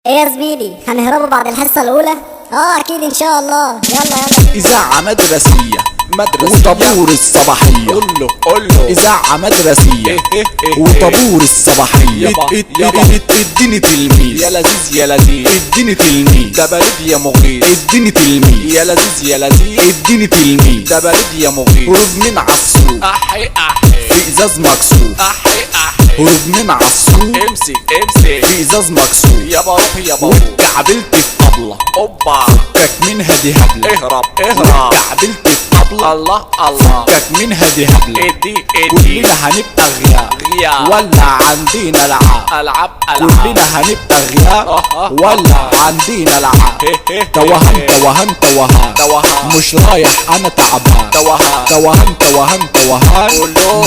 ايه يا زميلي، هنهربوا بعد الحصة الأولى؟ أكيد إن شاء الله. يلا إذاعة مدرسية وطابور الصباحية. قول له إذاعة مدرسية وطابور الصباحية. اديني تلميذ يا لذيذ يا لذيذ، اديني تلميذ ده بريد يا مغيث، اديني تلميذ يا لذيذ يا لذيذ، اديني تلميذ ده بريد يا مغيث. هروب من عالسوق في إزاز مكسور، هروب من عالسوق امسك في إزاز مكسور. يابا روح يابا روح، واتكعبلت في طبلة اوبا، فكك منها دي هبلة. اهرب واتكعبلت في طبلة، الله فكك منها دي هبلة. كلنا هنبقى غياب ولا عندنا العاب كلنا هنبقى غياب ولا عندنا العاب. توهان مش رايح انا تعبان، توهان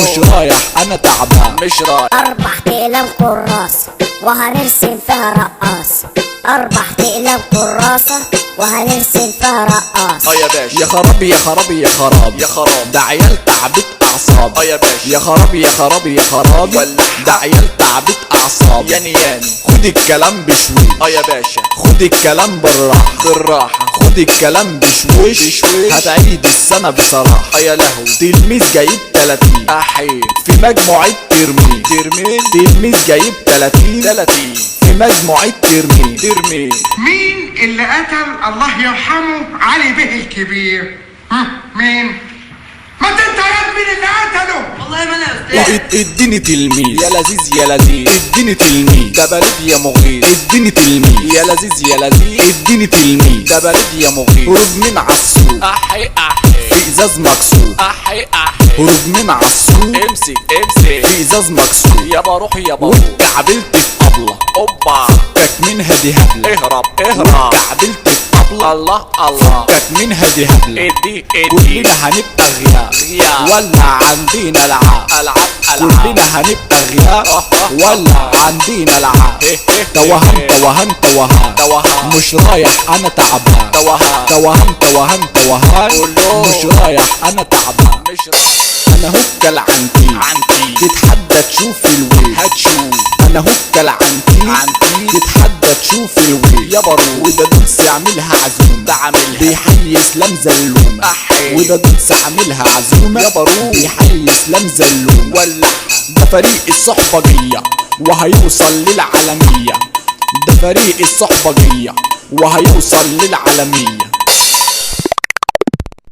مش رايح انا تعبان، مش رايح. 4 أقلام كراسة وهنرسم فيها رقاصة، 4 أقلام كراسة وهنرسم فيها رقاصة. يا باشا يا خرابي يا خرابي يا خرابي يا خراب، ده عيال تعبت اعصاب. يا باشا يا خرابي يا خرابي يا خرابي، ده عيال تعبت اعصاب. ياني خد الكلام بشويش. يا باشا خد الكلام بالراحة خد الكلام بشويش، هتعيد السنة بصراحة. يا لهوي تلميذ جايب 30 في مجموعة ترمين، تلميذ جايب 30 في مجموعة ترمين. مين اللي قتل الله يرحمه علي به الكبير؟ مين؟ ما انت يا مين اللي قتله؟ والله ما انا يا استاذ. اديني تلميذ يا لذيذ يا لذيذ، اديني تلميذ ده بريد يا مغيث، اديني تلميذ يا لذيذ يا لذيذ، اديني تلميذ ده بريد يا مغيث. هروب من عالسوق في ازاز مكسور، هروب من عالسوق امسك في ازاز مكسور. يابا روح يابا روح، واتكعبلت في طبلة اوبا، فكك منها دي هبلة. اهرب واتكعبلت في طبلة، الله فكك منها دي هبلة. كلنا هنبقى غياب ولا عندنا العاب كلنا هنبقى غياب ولا عندنا العاب. توهان مش رايح انا تعبان، توهان مش رايح انا تعبان، انا هكا العنتي تتحدى تشوف الويل، انا هكا العنتي تتحدى تشوف الويل. يا بارو وده دوس يعملها عزومة، ده عاملها بيحيي اسلام زلومة، وده دوس عاملها عزومة. يا بارو بيحيي اسلام زلومة. ولع ده فريق الصحبجية وهيوصل للعالمية، ده فريق الصحبجية وهيوصل للعالمية.